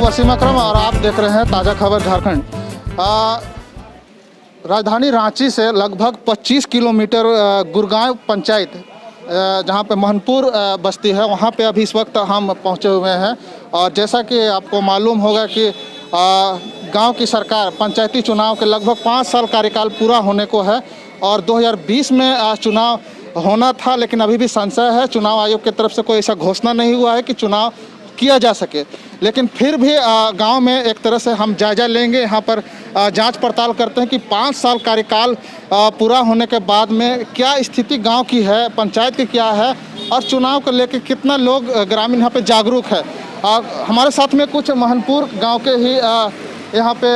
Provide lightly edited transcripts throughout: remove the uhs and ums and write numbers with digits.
वसीम अकरम और आप देख रहे हैं ताज़ा खबर झारखंड। राजधानी रांची से लगभग 25 किलोमीटर गुरगांव पंचायत जहां पे महनपुर बस्ती है, वहां पे अभी इस वक्त हम पहुंचे हुए हैं। और जैसा कि आपको मालूम होगा कि गांव की सरकार पंचायती चुनाव के लगभग 5 साल कार्यकाल पूरा होने को है और 2020 में चुनाव होना था, लेकिन अभी भी संशय है। चुनाव आयोग की तरफ से कोई ऐसा घोषणा नहीं हुआ है कि चुनाव किया जा सके, लेकिन फिर भी गांव में एक तरह से हम जायजा लेंगे। यहाँ पर जांच पड़ताल करते हैं कि 5 साल कार्यकाल पूरा होने के बाद में क्या स्थिति गांव की है, पंचायत की क्या है और चुनाव को लेकर कितना लोग ग्रामीण यहाँ पे जागरूक है। हमारे साथ में कुछ महनपुर गांव के ही यहाँ पे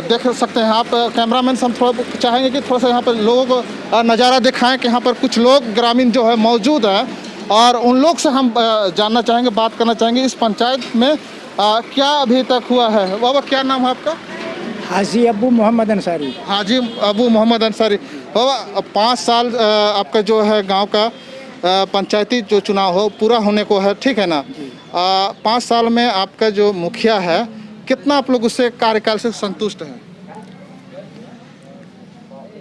देख सकते हैं आप। कैमरामैन से हम थोड़ा चाहेंगे कि थोड़ा सा यहाँ पे लोगों को नज़ारा दिखाएं कि यहाँ पर कुछ लोग ग्रामीण जो है मौजूद है और उन लोग से हम जानना चाहेंगे, बात करना चाहेंगे इस पंचायत में क्या अभी तक हुआ है। बाबा क्या नाम है आपका? हाजी अबू मोहम्मद अंसारी। हाजी अबू मोहम्मद अंसारी। बाबा 5 साल आपका जो है गांव का पंचायती जो चुनाव हो पूरा होने को है, ठीक है ना? 5 साल में आपका जो मुखिया है कितना आप लोग उससे कार्यकाल से संतुष्ट हैं?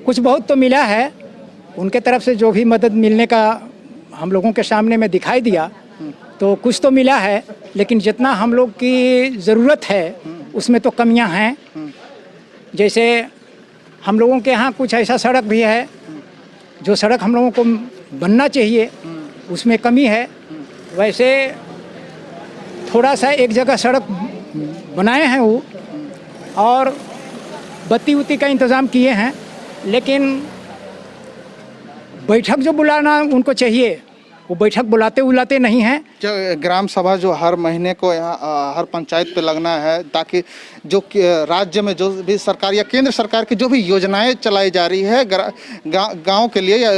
कुछ बहुत तो मिला है, उनके तरफ से जो भी मदद मिलने का हम लोगों के सामने में दिखाई दिया तो कुछ तो मिला है, लेकिन जितना हम लोग की ज़रूरत है उसमें तो कमियां हैं। जैसे हम लोगों के यहाँ कुछ ऐसा सड़क भी है जो सड़क हम लोगों को बनना चाहिए, उसमें कमी है। वैसे थोड़ा सा एक जगह सड़क बनाए हैं वो और बत्ती उत्ती का इंतज़ाम किए हैं, लेकिन बैठक जो बुलाना उनको चाहिए वो बैठक बुलाते नहीं हैं। जो ग्राम सभा जो हर महीने को यहाँ हर पंचायत पे लगना है, ताकि जो राज्य में जो भी सरकार या केंद्र सरकार की जो भी योजनाएं चलाई जा रही है गांव के लिए या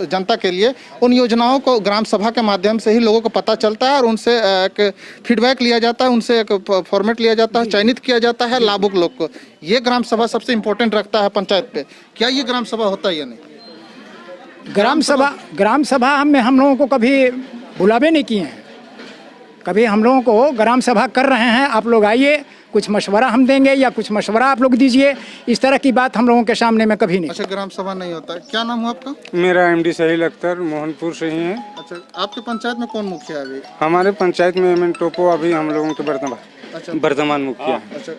जनता के लिए, उन योजनाओं को ग्राम सभा के माध्यम से ही लोगों को पता चलता है और उनसे एक फीडबैक लिया जाता है, उनसे एक फॉर्मेट लिया जाता है, चयनित किया जाता है लाभुक लोग को। ये ग्राम सभा सबसे इम्पोर्टेंट रखता है पंचायत पे। क्या ये ग्राम सभा होता है या नहीं? ग्राम सभा में हम लोगों को कभी बुलावे नहीं किए हैं। कभी हम लोगों को ग्राम सभा कर रहे हैं, आप लोग आइए, कुछ मशवरा हम देंगे या कुछ मशवरा आप लोग दीजिए, इस तरह की बात हम लोगों के सामने में कभी नहीं। अच्छा, ग्राम सभा नहीं होता है। क्या नाम है आपका? मेरा एमडी सहील अख्तर, मोहनपुर से ही है। अच्छा, आपके पंचायत में कौन मुखिया है अभी? हमारे पंचायत में एमएन टोपो अभी हम लोगों के वर्तमान मुखिया। अच्छा,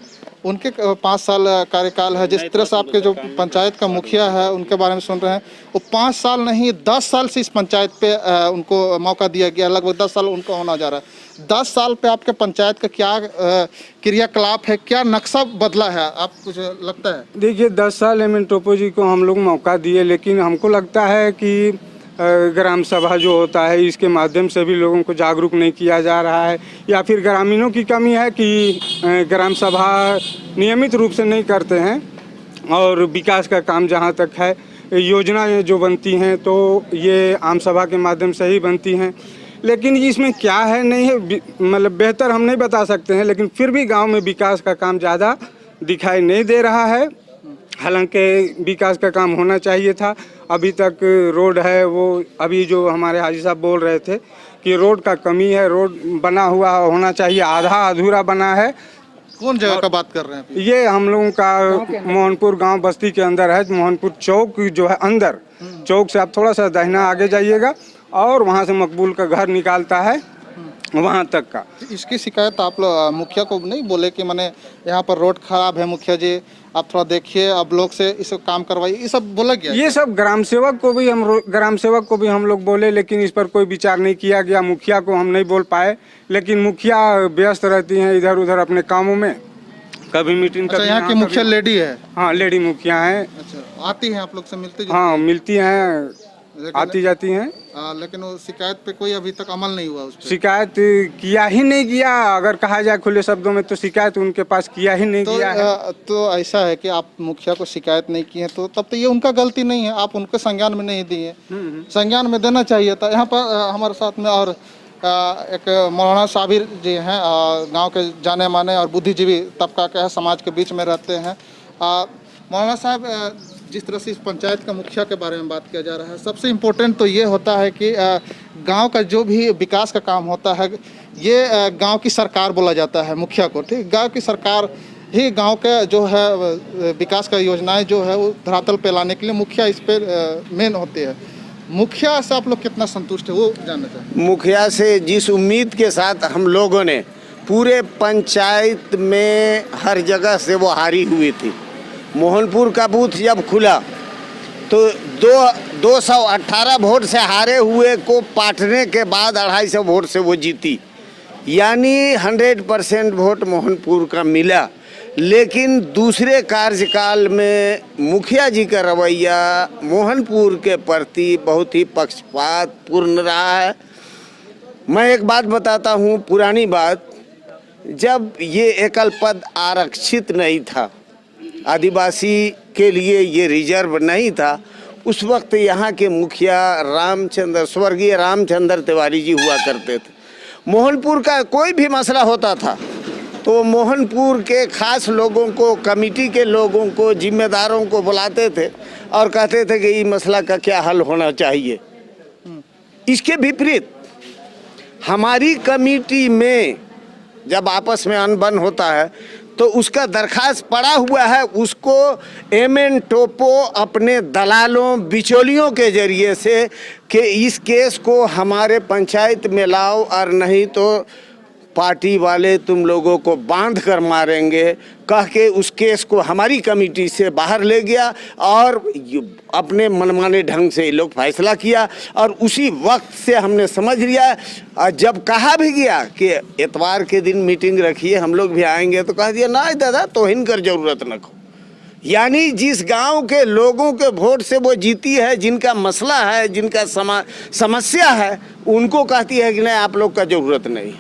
उनके 5 साल कार्यकाल है। जिस तरह से आपके जो पंचायत का मुखिया है उनके बारे में सुन रहे हैं, वो 5 साल नहीं 10 साल से इस पंचायत पे उनको मौका दिया गया, लगभग 10 साल उनको होना जा रहा है। 10 साल पे आपके पंचायत का क्या क्रियाकलाप है, क्या नक्शा बदला है, आप कुछ लगता है? देखिए, 10 साल एमएन टोपो जी को हम लोग मौका दिए, लेकिन हमको लगता है कि ग्राम सभा जो होता है इसके माध्यम से भी लोगों को जागरूक नहीं किया जा रहा है, या फिर ग्रामीणों की कमी है कि ग्राम सभा नियमित रूप से नहीं करते हैं। और विकास का काम जहाँ तक है, योजनाएं जो बनती हैं तो ये आम सभा के माध्यम से ही बनती हैं, लेकिन इसमें क्या है नहीं है, मतलब बेहतर हम नहीं बता सकते हैं, लेकिन फिर भी गांव में विकास का काम ज़्यादा दिखाई नहीं दे रहा है। हालांकि विकास का काम होना चाहिए था। अभी तक रोड है, वो अभी जो हमारे हाजी साहब बोल रहे थे कि रोड का कमी है, रोड बना हुआ होना चाहिए, आधा अधूरा बना है। कौन जगह का बात कर रहे हैं? ये हम लोगों का मोहनपुर गांव बस्ती के अंदर है। मोहनपुर चौक जो है अंदर, चौक से आप थोड़ा सा दाहिना आगे जाइएगा और वहाँ से मकबूल का घर निकालता है, वहाँ तक का। इसकी शिकायत आप लोग मुखिया को नहीं बोले कि मैंने यहाँ पर रोड खराब है, मुखिया जी आप थोड़ा देखिए, अब लोग से इस काम करवाइए, ये सब बोला गया? ये सब ग्राम सेवक को भी हम लोग बोले, लेकिन इस पर कोई विचार नहीं किया गया। मुखिया को हम नहीं बोल पाए, लेकिन मुखिया व्यस्त रहती हैं इधर उधर अपने कामों में, कभी मीटिंग। अच्छा, यहाँ की मुखिया लेडी है? हाँ, लेडी मुखिया है। अच्छा, आती हैं आप लोग से मिलते? हाँ, मिलती हैं, आती जाती हैं। लेकिन वो शिकायत पे कोई अभी तक अमल नहीं हुआ उस पे? शिकायत किया ही नहीं गया, अगर कहा जाए खुले शब्दों में तो शिकायत उनके पास किया ही नहीं गया है। तो ऐसा है कि आप मुखिया को शिकायत नहीं की है, तो तब तो ये उनका गलती नहीं है, आप उनको संज्ञान में नहीं दिए। संज्ञान में देना चाहिए था। यहाँ पर हमारे साथ में और एक मौलाना साबिर जी हैं, गांव के जाने माने और बुद्धिजीवी तबका के हैं, समाज के बीच में रहते हैं। मौलाना साहब, जिस तरह से इस पंचायत का मुखिया के बारे में बात किया जा रहा है, सबसे इम्पोर्टेंट तो ये होता है कि गांव का जो भी विकास का काम होता है, ये गांव की सरकार बोला जाता है मुखिया को, ठीक। गांव की सरकार ही गांव के जो है विकास का योजनाएं जो है वो धरातल पे लाने के लिए मुखिया इस पे मेन होते हैं। मुखिया से आप लोग कितना संतुष्ट है वो जानना चाहते मुखिया से जिस उम्मीद के साथ हम लोगों ने पूरे पंचायत में हर जगह से वो हारी हुई थी। मोहनपुर का बूथ जब खुला तो 218 वोट से हारे हुए को पाटने के बाद 250 वोट से वो जीती, यानी 100% वोट मोहनपुर का मिला। लेकिन दूसरे कार्यकाल में मुखिया जी का रवैया मोहनपुर के प्रति बहुत ही पक्षपातपूर्ण रहा है। मैं एक बात बताता हूँ, पुरानी बात, जब ये एकल पद आरक्षित नहीं था, आदिवासी के लिए ये रिजर्व नहीं था, उस वक्त यहाँ के मुखिया स्वर्गीय रामचंद्र तिवारी जी हुआ करते थे। मोहनपुर का कोई भी मसला होता था तो मोहनपुर के खास लोगों को, कमेटी के लोगों को, जिम्मेदारों को बुलाते थे और कहते थे कि ये मसला का क्या हल होना चाहिए। इसके विपरीत हमारी कमेटी में जब आपस में अनबन होता है तो उसका दरखास्त पड़ा हुआ है, उसको एमएन टोपो अपने दलालों बिचौलियों के जरिए से कि इस केस को हमारे पंचायत में लाओ और नहीं तो पार्टी वाले तुम लोगों को बांध कर मारेंगे, कह के उस केस को हमारी कमेटी से बाहर ले गया और अपने मनमाने ढंग से ये लोग फैसला किया। और उसी वक्त से हमने समझ लिया, और जब कहा भी गया कि इतवार के दिन मीटिंग रखिए हम लोग भी आएंगे, तो कह दिया ना दादा तोहिन कर जरूरत न को। यानी जिस गांव के लोगों के वोट से वो जीती है, जिनका मसला है, जिनका समस्या है, उनको कहती है कि नहीं आप लोग का जरूरत नहीं।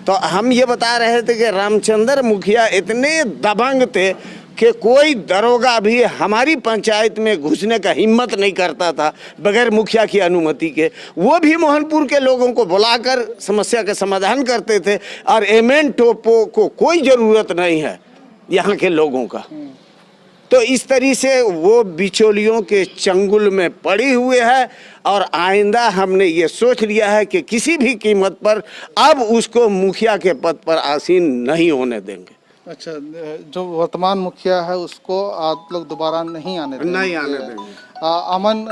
तो हम ये बता रहे थे कि रामचंद्र मुखिया इतने दबंग थे कि कोई दरोगा भी हमारी पंचायत में घुसने का हिम्मत नहीं करता था बगैर मुखिया की अनुमति के। वो भी मोहनपुर के लोगों को बुलाकर समस्या का समाधान करते थे और एमएन टोपो को कोई ज़रूरत नहीं है यहाँ के लोगों का। तो इस तरीके से वो बिचौलियों के चंगुल में पड़ी हुए है और आइंदा हमने ये सोच लिया है कि किसी भी कीमत पर अब उसको मुखिया के पद पर आसीन नहीं होने देंगे। अच्छा, जो वर्तमान मुखिया है उसको आप लोग दोबारा नहीं आने देंगे? अमन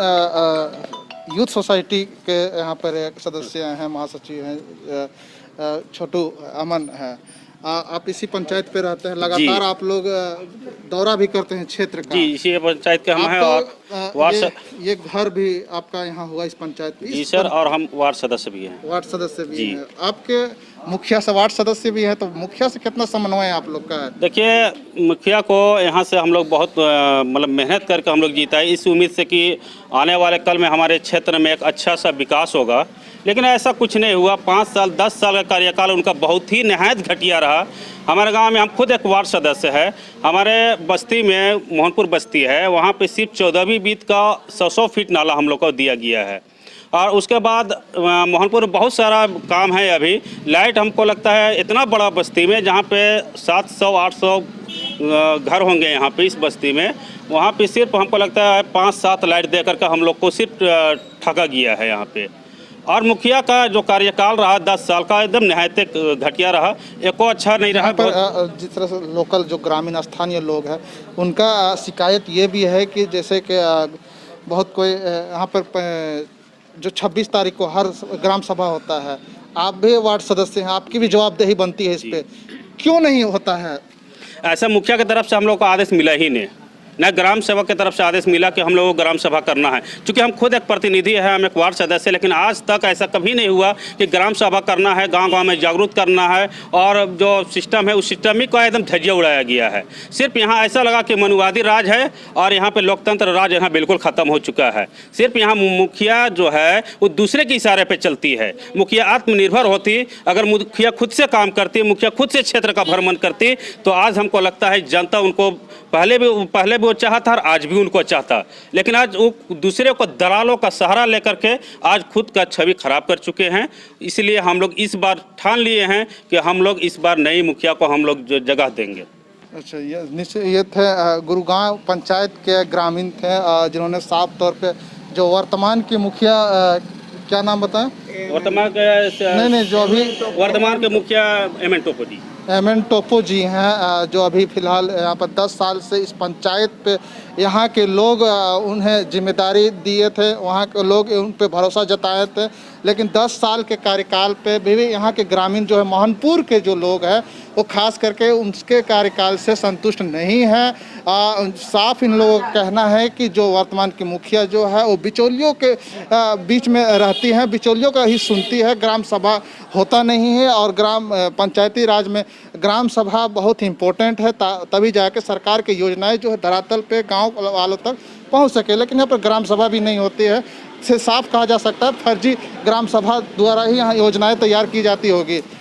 यूथ सोसाइटी के यहाँ पर एक सदस्य हैं, महासचिव हैं, छोटू अमन है। आप इसी पंचायत पे रहते हैं, लगातार आप लोग दौरा भी करते हैं क्षेत्र का। जी, इसी पंचायत के हम हैं और ये घर भी आपका यहाँ हुआ इस पंचायत में? जी सर, और हम वार्ड सदस्य भी हैं। वार्ड सदस्य भी हैं आपके? मुखिया से वार्ड सदस्य भी है, तो मुखिया से कितना समन्वय आप लोग का है? देखिए, मुखिया को यहाँ से हम लोग बहुत मतलब मेहनत करके हम लोग जीता है, इस उम्मीद से कि आने वाले कल में हमारे क्षेत्र में एक अच्छा सा विकास होगा। लेकिन ऐसा कुछ नहीं हुआ। 5 साल 10 साल का कार्यकाल उनका बहुत ही निहायत घटिया रहा। हमारे गांव में हम खुद एक वार्ड सदस्य है, हमारे बस्ती में मोहनपुर बस्ती है, वहाँ पे सिर्फ 14वीं बीत का 100 फीट नाला हम लोग को दिया गया है। और उसके बाद मोहनपुर में बहुत सारा काम है। अभी लाइट हमको लगता है इतना बड़ा बस्ती में जहाँ पे 700-800 घर होंगे यहाँ पे इस बस्ती में, वहाँ पे सिर्फ हमको लगता है 5-7 लाइट दे करके हम लोग को सिर्फ ठगा गया है यहाँ पे। और मुखिया का जो कार्यकाल रहा 10 साल का एकदम निहायत घटिया रहा, एको अच्छा नहीं रहा। पर जिस तरह से लोकल जो ग्रामीण स्थानीय लोग हैं उनका शिकायत ये भी है कि जैसे कि बहुत कोई यहाँ पर जो 26 तारीख को हर ग्राम सभा होता है, आप भी वार्ड सदस्य हैं, आपकी भी जवाबदेही बनती है इस पे, क्यों नहीं होता है? ऐसा मुखिया की तरफ से हम लोग को आदेश मिला ही नहीं, न ग्राम सेवक की तरफ से आदेश मिला कि हम लोगों को ग्राम सभा करना है। क्योंकि हम खुद एक प्रतिनिधि है, हम एक वार्ड सदस्य, लेकिन आज तक ऐसा कभी नहीं हुआ कि ग्राम सभा करना है, गांव-गांव में जागरूक करना है और जो सिस्टम है उस सिस्टम ही को एकदम धज्जिया उड़ाया गया है। सिर्फ यहाँ ऐसा लगा कि मनुवादी राज है और यहाँ पे लोकतंत्र राज यहाँ बिल्कुल ख़त्म हो चुका है। सिर्फ यहाँ मुखिया जो है वो दूसरे के इशारे पर चलती है। मुखिया आत्मनिर्भर होती, अगर मुखिया खुद से काम करती, मुखिया खुद से क्षेत्र का भ्रमण करती, तो आज हमको लगता है जनता उनको पहले भी वो चाहता और आज भी उनको चाहता। लेकिन आज वो दूसरे को दलालों का सहारा लेकर के आज खुद का छवि खराब कर चुके हैं। इसलिए हम लोग इस बार ठान लिए हैं कि हम लोग इस बार नई मुखिया को हम लोग जगह देंगे। अच्छा, ये थे गुरुगांव पंचायत के ग्रामीण थे जिन्होंने साफ तौर पे जो वर्तमान की मुखिया क्या नाम बताएं? वर्तमान नहीं, जो अभी वर्तमान के मुखिया एम.एन. टोपो जी। एम.एन. टोपो जी हैं, जो अभी फ़िलहाल यहाँ पर 10 साल से इस पंचायत पे यहाँ के लोग उन्हें जिम्मेदारी दिए थे, वहाँ के लोग उन पे भरोसा जताए थे, लेकिन 10 साल के कार्यकाल पे भी यहाँ के ग्रामीण जो है मोहनपुर के जो लोग हैं वो खास करके उनके कार्यकाल से संतुष्ट नहीं हैं। साफ इन लोगों का कहना है कि जो वर्तमान की मुखिया जो है वो बिचौलियों के बीच में रहती हैं, बिचौलियों का ही सुनती है, ग्राम सभा होता नहीं है। और ग्राम पंचायती राज में ग्राम सभा बहुत इम्पोर्टेंट है, तभी जाके सरकार की योजनाएं जो है धरातल पे गांव वालों तक पहुंच सके, लेकिन यहाँ पर ग्राम सभा भी नहीं होती है। से साफ कहा जा सकता है फर्जी ग्राम सभा द्वारा ही यहाँ योजनाएं तैयार की जाती होगी।